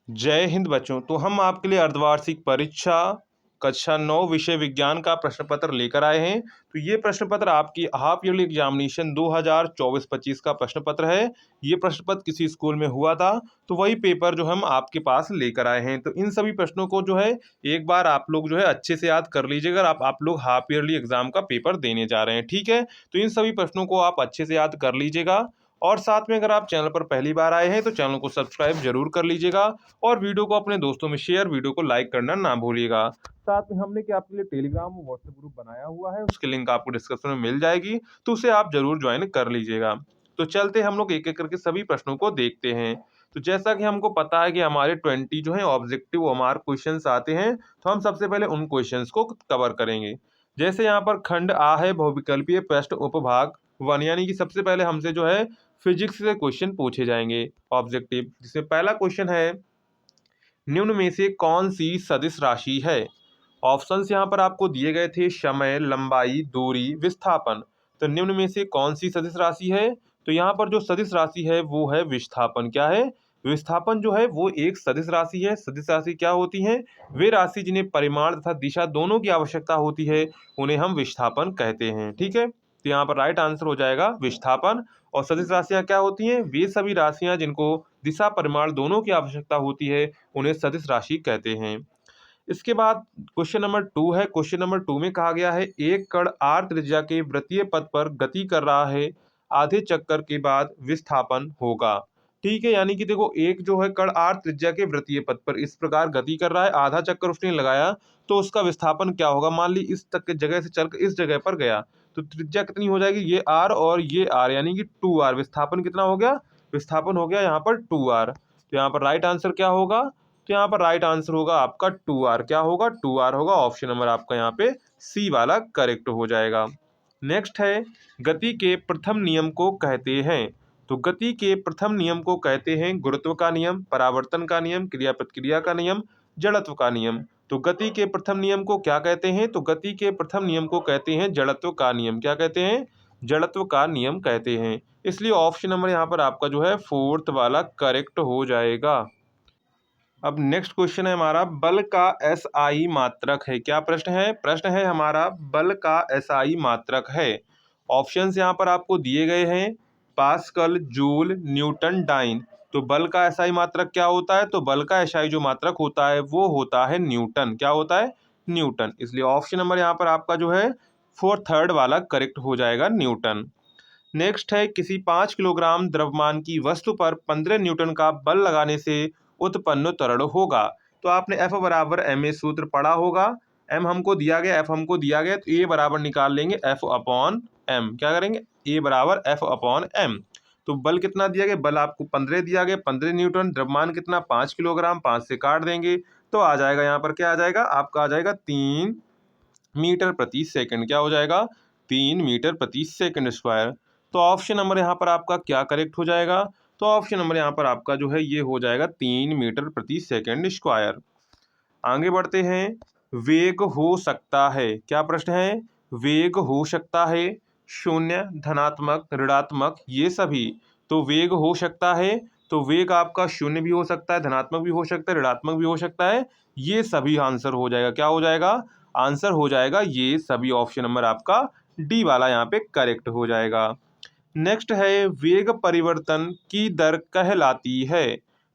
जय हिंद बच्चों। तो हम आपके लिए अर्धवार्षिक परीक्षा कक्षा 9 विषय विज्ञान का प्रश्न पत्र लेकर आए हैं। तो ये प्रश्न पत्र आपकी हाफ ईयरली एग्जामिनेशन 2024-25 का प्रश्न पत्र है। ये प्रश्न पत्र किसी स्कूल में हुआ था, तो वही पेपर जो हम आपके पास लेकर आए हैं। तो इन सभी प्रश्नों को जो है एक बार आप लोग जो है अच्छे से याद कर लीजिएगा। आप लोग हाफ ईयरली एग्जाम का पेपर देने जा रहे हैं, ठीक है। तो इन सभी प्रश्नों को आप अच्छे से याद कर लीजिएगा। और साथ में अगर आप चैनल पर पहली बार आए हैं तो चैनल को सब्सक्राइब जरूर कर लीजिएगा और वीडियो को अपने दोस्तों में शेयर, वीडियो को लाइक करना ना भूलिएगा। साथ में हमने क्या आपके लिए टेलीग्राम और व्हाट्सएप ग्रुप बनाया हुआ है, उसकी लिंक आपको डिस्क्रिप्शन में मिल जाएगी, तो उसे आप जरूर ज्वाइन कर लीजिएगा। तो चलते हम लोग एक एक करके सभी प्रश्नों को देखते हैं। तो जैसा कि हमको पता है कि हमारे 20 जो है ऑब्जेक्टिव हमारे क्वेश्चंस आते हैं, तो हम सबसे पहले उन क्वेश्चंस को कवर करेंगे। जैसे यहाँ पर खंड आ है बहुविकल्पीय प्रश्न उपभाग 1, यानी कि सबसे पहले हमसे जो है फिजिक्स से क्वेश्चन पूछे जाएंगे ऑब्जेक्टिव, जिसमें पहला क्वेश्चन है निम्न में से कौन सी सदिश राशि है। ऑप्शंस यहाँ पर आपको दिए गए थे समय, लंबाई, दूरी, विस्थापन। तो निम्न में से कौन सी सदिश राशि है, तो यहाँ पर जो सदिश राशि है वो है विस्थापन। क्या है? विस्थापन जो है वो एक सदिश राशि है। सदिश राशि क्या होती है? वे राशि जिन्हें परिमाण तथा दिशा दोनों की आवश्यकता होती है, उन्हें हम विस्थापन कहते हैं, ठीक है। तो यहाँ पर राइट आंसर हो जाएगा विस्थापन। और सदिश राशियाँ क्या होती हैं? वे सभी राशियाँ जिनको दिशा परिमाण दोनों की आवश्यकता होती है, उन्हें सदिश राशि कहते हैं। इसके बाद क्वेश्चन नंबर 2 है। क्वेश्चन नंबर 2 में कहा गया है एक कण आर त्रिज्या के वृत्तीय पथ पर गति कर रहा है, आधे चक्कर के बाद विस्थापन होगा। ठीक है, यानी कि देखो एक जो है कण आर त्रिज्या के वृत्तीय पथ पर इस प्रकार गति कर रहा है, आधा चक्कर उसने लगाया, तो उसका विस्थापन क्या होगा। मान ली इस तक की जगह से चलकर इस जगह पर गया, तो त्रिज्या कितनी हो जाएगी, ये आर और ये आर, यानी कि 2r। विस्थापन कितना हो गया? विस्थापन हो गया यहाँ पर 2r। तो यहाँ पर राइट आंसर क्या होगा? तो यहाँ पर राइट आंसर होगा आपका 2r। क्या होगा? 2r होगा। ऑप्शन नंबर आपका यहाँ पे सी वाला करेक्ट हो जाएगा। नेक्स्ट है गति के प्रथम नियम को कहते हैं। तो गति के प्रथम नियम को कहते हैं गुरुत्व का नियम, परावर्तन का नियम, क्रिया प्रतिक्रिया का नियम, जड़त्व का नियम। तो गति के प्रथम नियम को क्या कहते हैं? तो गति के प्रथम नियम को कहते हैं जड़त्व का नियम। क्या कहते हैं? जड़त्व का नियम कहते हैं। इसलिए ऑप्शन नंबर यहाँ पर आपका जो है फोर्थ वाला करेक्ट हो जाएगा। अब नेक्स्ट क्वेश्चन है हमारा बल का एसआई मात्रक है। क्या प्रश्न है? प्रश्न है हमारा बल का एसआई मात्रक है। ऑप्शंस यहाँ पर आपको दिए गए हैं पास्कल, जूल, न्यूटन, डाइन। तो बल का एसआई मात्रक क्या होता है? तो बल का एसआई जो मात्रक होता है वो होता है न्यूटन। क्या होता है? न्यूटन। इसलिए ऑप्शन नंबर यहाँ पर आपका जो है फोर्थ थर्ड वाला करेक्ट हो जाएगा, न्यूटन। नेक्स्ट है किसी 5 किलोग्राम द्रव्यमान की वस्तु पर 15 न्यूटन का बल लगाने से उत्पन्न त्वरण होगा। तो आपने F बराबर एम ए सूत्र पढ़ा होगा। एम हमको दिया गया, F हमको दिया गया, तो ए बराबर निकाल लेंगे F अपॉन एम। क्या करेंगे? ए बराबर F अपॉन एम। तो बल कितना दिया गया? बल आपको 15 दिया गया, 15 न्यूटन। द्रव्यमान कितना? 5 किलोग्राम। 5 से काट देंगे तो आ जाएगा यहाँ पर क्या आ जाएगा आपका? आ जाएगा 3 मीटर प्रति सेकंड। क्या हो जाएगा? 3 मीटर प्रति सेकंड स्क्वायर। तो ऑप्शन नंबर यहाँ पर आपका क्या करेक्ट हो जाएगा? तो ऑप्शन नंबर यहाँ पर आपका जो है ये हो जाएगा 3 मीटर प्रति सेकंड स्क्वायर। आगे बढ़ते हैं। वेग हो सकता है। क्या प्रश्न है? वेग हो सकता है शून्य, धनात्मक, ऋणात्मक, ये सभी। तो वेग हो सकता है, तो वेग आपका शून्य भी हो सकता है, धनात्मक भी हो सकता है, ऋणात्मक भी हो सकता है, ये सभी आंसर हो जाएगा। क्या हो जाएगा? आंसर हो जाएगा ये सभी। ऑप्शन नंबर आपका डी वाला यहाँ पे करेक्ट हो जाएगा। नेक्स्ट है वेग परिवर्तन की दर कहलाती है।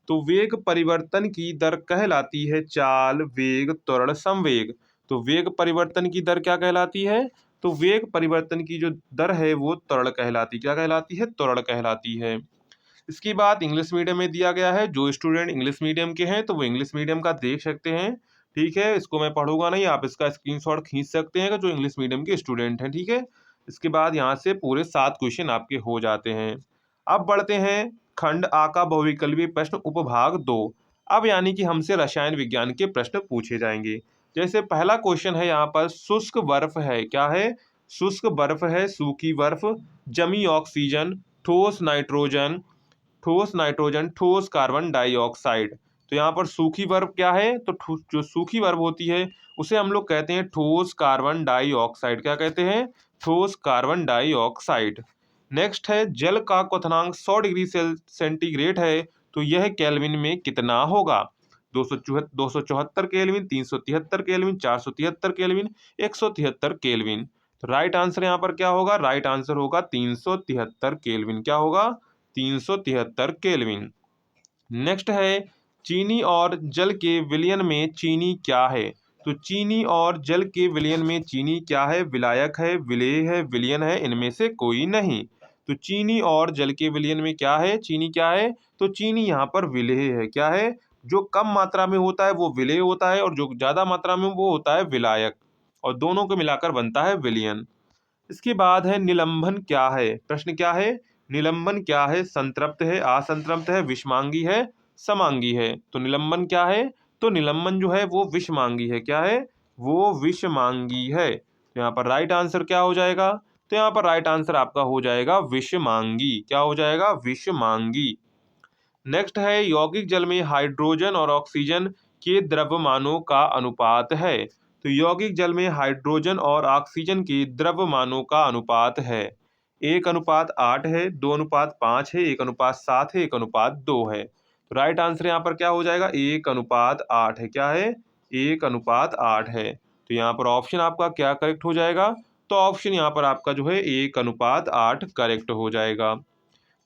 तो वेग परिवर्तन की दर कहलाती है चाल, वेग, त्वरण, संवेग। तो वेग परिवर्तन की दर क्या कहलाती है? तो वेग परिवर्तन की जो दर है वो त्वरण कहलाती। क्या कहलाती है? त्वरण कहलाती है। इसकी बात इंग्लिश मीडियम में दिया गया है। जो स्टूडेंट इंग्लिश मीडियम के हैं तो वो इंग्लिश मीडियम का देख सकते हैं, ठीक है। इसको मैं पढ़ूंगा नहीं, आप इसका स्क्रीनशॉट खींच सकते हैं जो इंग्लिश मीडियम के स्टूडेंट हैं, ठीक है। इसके बाद यहाँ से पूरे 7 क्वेश्चन आपके हो जाते हैं। अब बढ़ते हैं खंड आ का बहुविकल्पीय प्रश्न उपभाग 2। अब यानी कि हमसे रसायन विज्ञान के प्रश्न पूछे जाएंगे। जैसे पहला क्वेश्चन है यहाँ पर शुष्क बर्फ है। क्या है? शुष्क बर्फ है, सूखी बर्फ, जमी ऑक्सीजन, ठोस नाइट्रोजन, ठोस नाइट्रोजन, ठोस कार्बन डाइऑक्साइड। तो यहाँ पर सूखी बर्फ क्या है? तो जो सूखी बर्फ होती है उसे हम लोग कहते हैं ठोस कार्बन डाइऑक्साइड। क्या कहते हैं? ठोस कार्बन डाइऑक्साइड। नेक्स्ट है जल का क्वथनांक 100 डिग्री सेंटीग्रेड है, तो यह केल्विन में कितना होगा? 274 केल्विन, 373 केल्विन, 473 केल्विन, 173 केल्विन। तो राइट आंसर यहाँ पर क्या होगा? राइट आंसर होगा 373 केल्विन। क्या होगा? 373 केल्विन। नेक्स्ट है, चीनी और जल के विलयन में चीनी क्या है? तो चीनी और जल के विलयन में चीनी क्या है? विलायक है, विलेय है, विलयन है, इनमें से कोई नहीं। तो चीनी और जल के विलयन में क्या है? चीनी क्या है? तो चीनी यहाँ पर विलेय है। क्या है? जो कम मात्रा में होता है वो विलेय होता है, और जो ज्यादा मात्रा में वो होता है विलायक, और दोनों को मिलाकर बनता है विलयन। इसके बाद है, निलंबन क्या है? प्रश्न क्या है? निलंबन क्या है? संतृप्त है, असंतृप्त है, विषमांगी है, समांगी है? तो निलंबन क्या है? तो निलंबन जो है वो विषमांगी है। क्या है? वो विषमांगी है। तो यहाँ पर राइट आंसर क्या हो जाएगा? तो यहाँ पर राइट आंसर आपका हो जाएगा विषमांगी। क्या हो जाएगा? विषमांगी। नेक्स्ट है, यौगिक जल में हाइड्रोजन और ऑक्सीजन के द्रव्यमानों का अनुपात है। तो यौगिक जल में हाइड्रोजन और ऑक्सीजन के द्रव्यमानों का अनुपात है 1:8 है, 2:5 है, 1:7 है, 1:2 है। तो राइट आंसर यहाँ पर क्या हो जाएगा? 1:8 है। क्या है? 1:8 है। तो यहाँ पर ऑप्शन आपका क्या करेक्ट हो जाएगा? तो ऑप्शन यहाँ पर आपका जो है 1:8 करेक्ट हो जाएगा।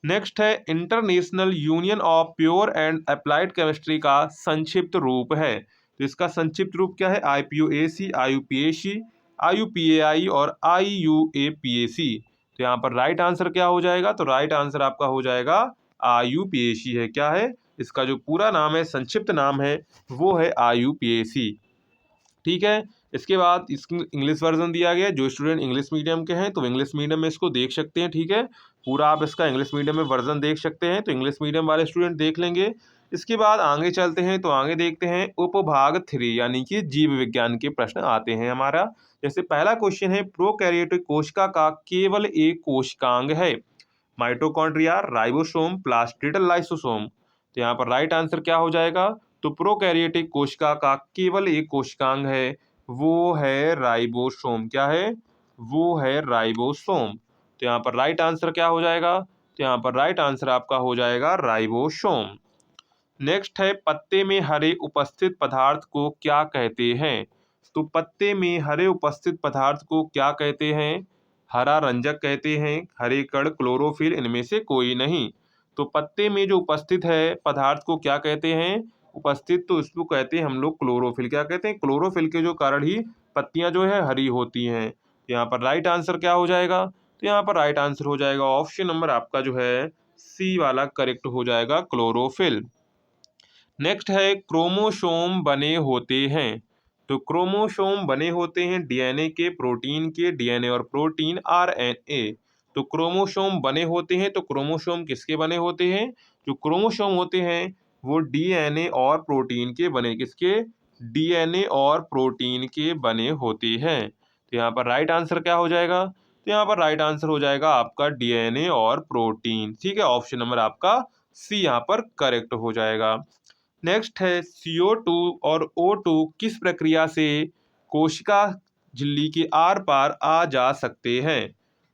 नेक्स्ट है, international union of pure and applied chemistry का संक्षिप्त रूप है। तो इसका संक्षिप्त रूप क्या है? IPAC, IUPAC, IUPAI और IUAPAC। तो यहाँ पर राइट आंसर क्या हो जाएगा? तो राइट आंसर आपका हो जाएगा IUPAC है। क्या है? इसका जो पूरा नाम है, संक्षिप्त नाम है, वो है IUPAC। ठीक है। इसके बाद इसकी इंग्लिश वर्जन दिया गया है। जो स्टूडेंट इंग्लिश मीडियम के हैं तो इंग्लिश मीडियम में इसको देख सकते हैं। ठीक है, पूरा आप इसका इंग्लिश मीडियम में वर्जन देख सकते हैं, तो इंग्लिश मीडियम वाले स्टूडेंट देख लेंगे। इसके बाद आगे चलते हैं, तो आगे देखते हैं उपभाग 3 यानी कि जीव विज्ञान के प्रश्न आते हैं हमारा। जैसे पहला क्वेश्चन है, प्रोकैरियोटिक कोशिका का केवल एक कोशिकांग है? Mitochondria, ribosome, plastid, lysosome? तो यहाँ पर राइट आंसर क्या हो जाएगा? तो प्रोकैरियोटिक कोशिका का केवल एक कोशिकांग है, वो है राइबोसोम। क्या है? वो है राइबोसोम। तो यहाँ पर राइट आंसर क्या हो जाएगा? तो यहाँ पर राइट आंसर आपका हो जाएगा राइबोसोम। नेक्स्ट है, पत्ते में हरे उपस्थित पदार्थ को क्या कहते हैं? तो पत्ते में हरे उपस्थित पदार्थ को क्या कहते हैं? हरा रंजक कहते हैं, हरे कण, क्लोरोफिल, इनमें से कोई नहीं। तो पत्ते में जो उपस्थित है पदार्थ को क्या कहते हैं? उपस्थित, तो इसको कहते हैं हम लोग क्लोरोफिल। क्या कहते हैं? क्लोरोफिल के जो कारण ही पत्तियां जो है हरी होती हैं। तो यहाँ पर राइट आंसर क्या हो जाएगा? तो यहाँ पर राइट आंसर हो जाएगा ऑप्शन नंबर आपका जो है सी वाला करेक्ट हो जाएगा, क्लोरोफिल। नेक्स्ट है, क्रोमोसोम बने होते हैं। तो क्रोमोसोम बने होते हैं डीएनए के, प्रोटीन के, डीएनए और प्रोटीन, आरएनए। तो क्रोमोसोम बने होते हैं, तो क्रोमोसोम किसके बने होते हैं? जो क्रोमोसोम होते हैं वो डीएनए और प्रोटीन के बने, किसके? डीएनए और प्रोटीन के बने होते हैं। तो यहाँ पर राइट आंसर क्या हो जाएगा? तो यहाँ पर राइट आंसर हो जाएगा आपका डीएनए और प्रोटीन। ठीक है, ऑप्शन नंबर आपका सी यहाँ पर करेक्ट हो जाएगा। नेक्स्ट है, CO2 और O2 किस प्रक्रिया से कोशिका झिल्ली के आर पार आ जा सकते हैं?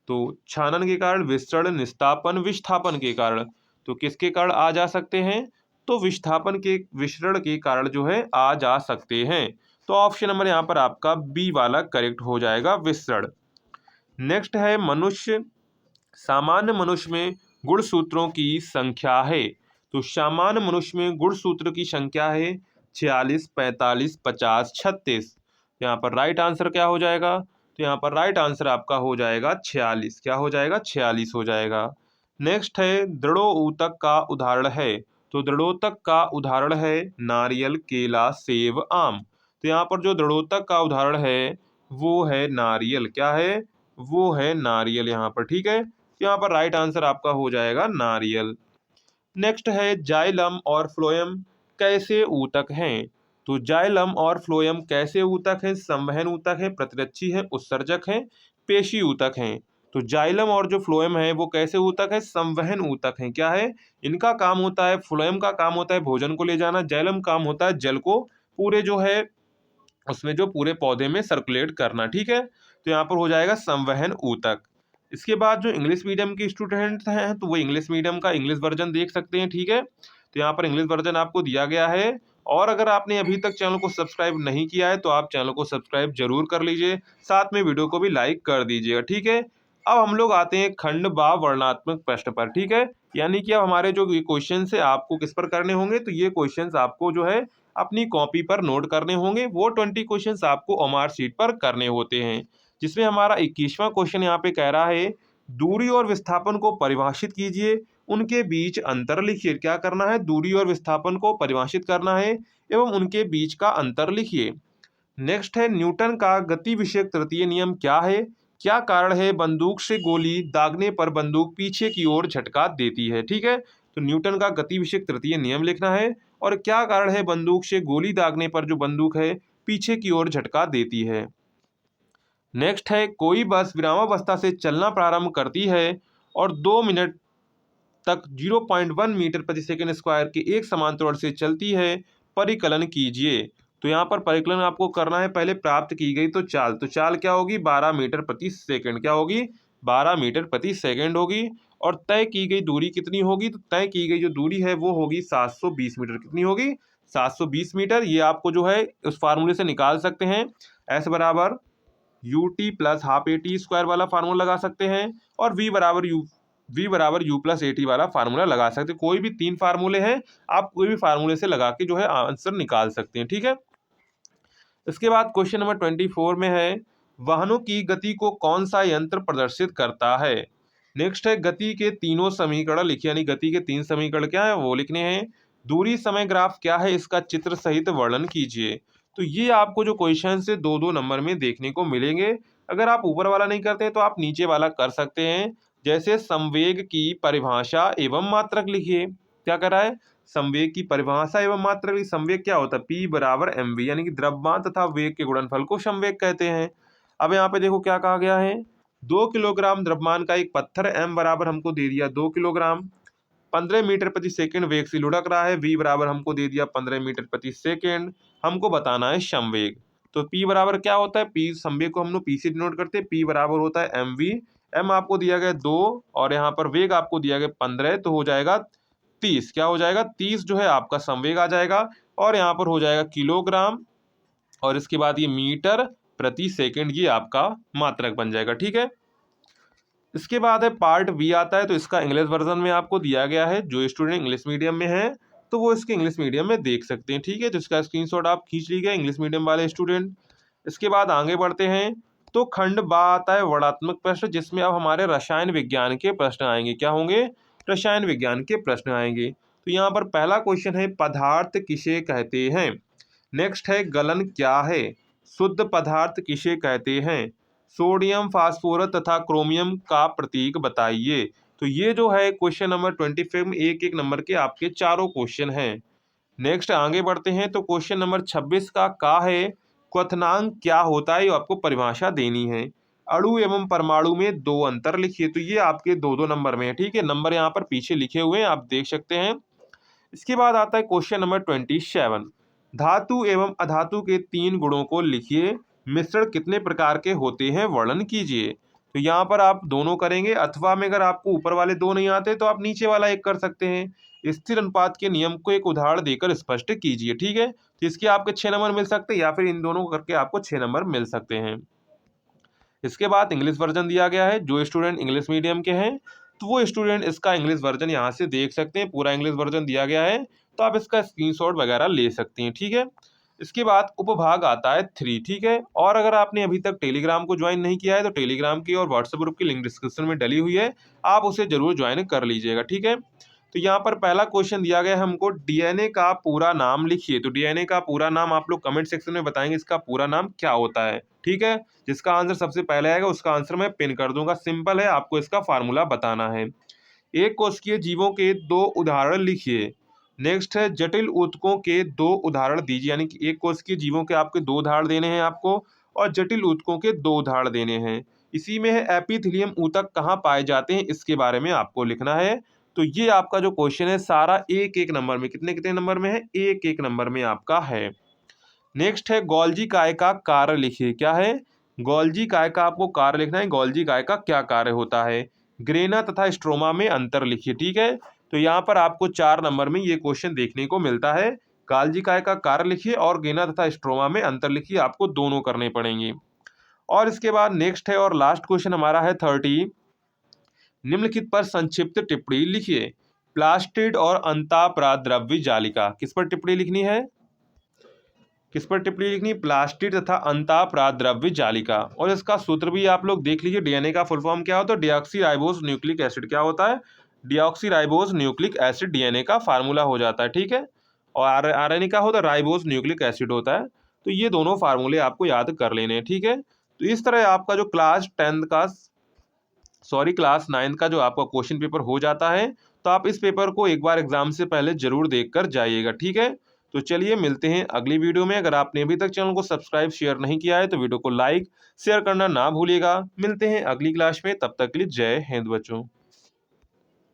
तो छानन के कारण, विसरण, निस्तापन, विस्थापन के कारण? तो किसके कारण आ जा सकते हैं? तो विस्थापन के, विसरण के कारण जो है आ जा सकते हैं। तो ऑप्शन नंबर यहाँ पर आपका बी वाला करेक्ट हो जाएगा, विसरण। नेक्स्ट है, मनुष्य, सामान्य मनुष्य में गुणसूत्रों की संख्या है। तो सामान्य मनुष्य में गुणसूत्र की संख्या है 46, 45, 50, 36। यहाँ पर राइट आंसर क्या हो जाएगा? तो यहाँ पर राइट आंसर आपका हो जाएगा 46। क्या हो जाएगा? 46 हो जाएगा। नेक्स्ट है, दृढ़ोऊतक का उदाहरण है। तो दृढ़ोतक का उदाहरण है नारियल, केला, सेब, आम। तो यहाँ पर जो दृढ़ोतक का उदाहरण है वो है नारियल। क्या है? वो है नारियल यहाँ पर। ठीक है, यहाँ पर राइट आंसर आपका हो जाएगा नारियल। नेक्स्ट है, जाइलम और फ्लोएम कैसे ऊतक हैं? तो जाइलम और फ्लोएम कैसे ऊतक हैं? संवहन ऊतक है, प्रतिरक्षी है, उत्सर्जक है, पेशी ऊतक हैं। तो जाइलम और जो फ्लोएम है वो कैसे ऊतक है? संवहन ऊतक है। क्या है? इनका काम होता है, फ्लोएम का काम होता है भोजन को ले जाना, जाइलम काम होता है जल को पूरे जो है उसमें जो पूरे पौधे में सर्कुलेट करना। ठीक है, तो यहाँ पर हो जाएगा संवहन ऊतक। इसके बाद जो इंग्लिश मीडियम के स्टूडेंट हैं तो वो इंग्लिश मीडियम का इंग्लिश वर्जन देख सकते हैं। ठीक है, तो यहाँ पर इंग्लिश वर्जन आपको दिया गया है और अगर आपने अभी तक चैनल को सब्सक्राइब नहीं किया है तो आप चैनल को सब्सक्राइब जरूर कर लीजिए, साथ में वीडियो को भी लाइक कर दीजिएगा, ठीक है। अब हम लोग आते हैं खंड बा वर्णनात्मक प्रश्न पर, ठीक है। यानी कि अब हमारे जो ये क्वेश्चन है आपको किस पर करने होंगे, तो ये क्वेश्चंस आपको जो है अपनी कॉपी पर नोट करने होंगे। वो 20 क्वेश्चंस आपको ओमार शीट पर करने होते हैं, जिसमें हमारा 21वां क्वेश्चन यहाँ पे कह रहा है दूरी और विस्थापन को परिभाषित कीजिए, उनके बीच अंतर लिखिए। क्या करना है, दूरी और विस्थापन को परिभाषित करना है एवं उनके बीच का अंतर लिखिए। नेक्स्ट है न्यूटन का गति विषयक तृतीय नियम क्या है, क्या कारण है बंदूक से गोली दागने पर बंदूक पीछे की ओर झटका देती है, ठीक है। तो न्यूटन का गति विषयक तृतीय नियम लिखना है और क्या कारण है बंदूक से गोली दागने पर जो बंदूक है पीछे की ओर झटका देती है। नेक्स्ट है कोई बस विरामावस्था से चलना प्रारंभ करती है और 2 मिनट तक 0.1 मीटर प्रति सेकंड स्क्वायर के एक समान त्वरण से चलती है, परिकलन कीजिए। तो यहाँ पर परिकलन आपको करना है, पहले प्राप्त की गई तो चाल क्या होगी 12 मीटर प्रति सेकंड, क्या होगी 12 मीटर प्रति सेकंड होगी। और तय की गई दूरी कितनी होगी, तो तय की गई जो दूरी है वो होगी 720 मीटर। कितनी होगी 720 मीटर। ये आपको जो है उस फार्मूले से निकाल सकते हैं, एस बराबर U T plus half A T square वाला फार्मूला लगा सकते हैं और वी बराबर यू प्लस ए टी वाला फार्मूला लगा सकते हैं। कोई भी 3 फार्मूले हैं, आप कोई भी फार्मूले से लगा के जो है आंसर निकाल सकते हैं, ठीक है। इसके बाद क्वेश्चन नंबर 24 में है वाहनों की गति को कौन सा यंत्र प्रदर्शित करता है। नेक्स्ट है गति के तीनों समीकरण लिखिए, यानी गति के 3 समीकरण क्या है वो लिखने हैं। दूरी समय ग्राफ क्या है, इसका चित्र सहित वर्णन कीजिए। तो ये आपको जो क्वेश्चन से 2-2 नंबर में देखने को मिलेंगे। अगर आप ऊपर वाला नहीं करते तो आप नीचे वाला कर सकते हैं। जैसे संवेग की परिभाषा एवं मात्रक लिखिए। क्या कर रहा है, संवेग की परिभाषा एवं मात्रक। संवेग क्या होता है, P बराबर mv, यानी कि द्रव्यमान तथा वेग के गुणनफल को संवेग कहते हैं। अब यहाँ पे देखो क्या कहा गया है, 2 किलोग्राम द्रव्यमान का एक पत्थर m बराबर हमको दे दिया 2 किलोग्राम, 15 मीटर प्रति सेकंड वेग से लुढ़क रहा है। v बराबर हमको दे दिया 15 मीटर प्रति सेकंड। हमको बताना है संवेग। तो P बराबर क्या होता है, P संवेग को हम लोग P से डिनोट करते हैं। P बराबर होता है mv, m आपको दिया गया 2 और यहाँ पर वेग आपको दिया गया 15, तो हो जाएगा 30। क्या हो जाएगा 30 जो है आपका संवेग आ जाएगा और यहाँ पर हो जाएगा किलोग्राम और इसके बाद ये मीटर प्रति सेकंड ये आपका मात्रक बन जाएगा, ठीक है। इसके बाद है पार्ट बी आता है, तो इसका इंग्लिश वर्जन में आपको दिया गया है। जो स्टूडेंट इंग्लिश मीडियम में है तो वो इसके इंग्लिश मीडियम में देख सकते हैं, ठीक है। तो इसका स्क्रीनशॉट आप खींच लीजिए इंग्लिश मीडियम वाले स्टूडेंट। इसके बाद आगे बढ़ते हैं तो खंड बा आता है वर्णनात्मक प्रश्न, जिसमें अब हमारे रसायन विज्ञान के प्रश्न आएंगे। क्या होंगे, रसायन विज्ञान के प्रश्न आएंगे। तो यहाँ पर पहला क्वेश्चन है पदार्थ किसे कहते हैं। नेक्स्ट है गलन क्या है, शुद्ध पदार्थ किसे कहते हैं, सोडियम फास्फोरस तथा क्रोमियम का प्रतीक बताइए। तो ये जो है क्वेश्चन नंबर 25 में एक एक नंबर के आपके चारों क्वेश्चन हैं। नेक्स्ट आगे बढ़ते हैं तो क्वेश्चन नंबर 26 का है क्वथनांक क्या होता है, ये आपको परिभाषा देनी है। अणु एवं परमाणु में 2 अंतर लिखिए। तो ये आपके 2-2 नंबर में है, ठीक है। नंबर यहाँ पर पीछे लिखे हुए हैं, आप देख सकते हैं। इसके बाद आता है क्वेश्चन नंबर 27, धातु एवं अधातु के 3 गुणों को लिखिए, मिश्रण कितने प्रकार के होते हैं वर्णन कीजिए। तो यहाँ पर आप दोनों करेंगे, अथवा में अगर आपको ऊपर वाले 2 नहीं आते तो आप नीचे वाला एक कर सकते हैं। स्थिर अनुपात के नियम को एक उदाहरण देकर स्पष्ट कीजिए, ठीक है। तो इसके आपके 6 नंबर मिल सकते हैं या फिर इन दोनों को करके आपको 6 नंबर मिल सकते हैं। इसके बाद इंग्लिश वर्जन दिया गया है। जो स्टूडेंट इंग्लिश मीडियम के हैं तो वो स्टूडेंट इसका इंग्लिश वर्जन यहाँ से देख सकते हैं, पूरा इंग्लिश वर्जन दिया गया है, तो आप इसका स्क्रीनशॉट वगैरह ले सकते हैं, ठीक है। इसके बाद उपभाग आता है 3, ठीक है। और अगर आपने अभी तक टेलीग्राम को ज्वाइन नहीं किया है तो टेलीग्राम की और व्हाट्सएप ग्रुप की लिंक डिस्क्रिप्शन में डली हुई है, आप उसे जरूर ज्वाइन कर लीजिएगा, ठीक है। तो यहाँ पर पहला क्वेश्चन दिया गया है हमको, डीएनए का पूरा नाम लिखिए। तो डीएनए का पूरा नाम आप लोग कमेंट सेक्शन में बताएंगे इसका पूरा नाम क्या होता है, ठीक है। जिसका आंसर सबसे पहले आएगा उसका आंसर मैं पिन कर दूंगा। सिंपल है, आपको इसका फार्मूला बताना है। एक कोशिकीय जीवों के 2 उदाहरण लिखिए। नेक्स्ट है जटिल ऊतकों के 2 उदाहरण दीजिए, यानी कि एक कोशिकीय जीवों के आपके 2 उदाहरण देने हैं आपको और जटिल ऊतकों के 2 उदाहरण देने हैं। इसी में है एपिथेलियम ऊतक कहाँ पाए जाते हैं, इसके बारे में आपको लिखना है। तो ये आपका जो क्वेश्चन है सारा एक एक नंबर में, कितने कितने नंबर में है, एक एक नंबर में आपका है। नेक्स्ट है गोल्जी काय का कार्य लिखिए। क्या है, गोल्जी काय का आपको कार्य लिखना है। गोल्जी काय का क्या कार्य होता है, ग्रेना तथा स्ट्रोमा में अंतर लिखिए, ठीक है। तो यहाँ पर आपको 4 नंबर में ये क्वेश्चन देखने को मिलता है गाल्जी काय का कार्य लिखिए और गेना तथा स्ट्रोमा में अंतर लिखिए, आपको दोनों करने पड़ेंगे। और इसके बाद नेक्स्ट है और लास्ट क्वेश्चन हमारा है 30। निम्नलिखित पर संक्षिप्त टिप्पणी लिखिए। प्लास्टिड और अंताप्राद्रव्य जालिका, किस पर टिप्पणी लिखनी है? किस पर टिप्पणी लिखनी? प्लास्टिड तथा अंताप्राद्रव्य जालिका। और इसका सूत्र भी आप लोग देख लीजिए। डीएनए का फुल फॉर्म क्या होता है? Deoxyribose nucleic acid. क्या होता है? डीऑक्सीराइबोस न्यूक्लिक एसिड डीएनए का फार्मूला हो जाता है, ठीक है। और आरएनए का होता है राइबोस न्यूक्लिक एसिड होता है। तो ये दोनों फार्मूले आपको याद कर लेने हैं, ठीक है। तो इस तरह आपका जो क्लास 9 का जो आपका क्वेश्चन पेपर हो जाता है। तो आप इस पेपर को एक बार एग्जाम से पहले जरूर देख कर जाइएगा, ठीक है। तो चलिए मिलते हैं अगली वीडियो में। अगर आपने अभी तक चैनल को सब्सक्राइब शेयर नहीं किया है तो वीडियो को लाइक शेयर करना ना भूलिएगा। मिलते हैं अगली क्लास में, तब तक के लिए जय हिंद बच्चों।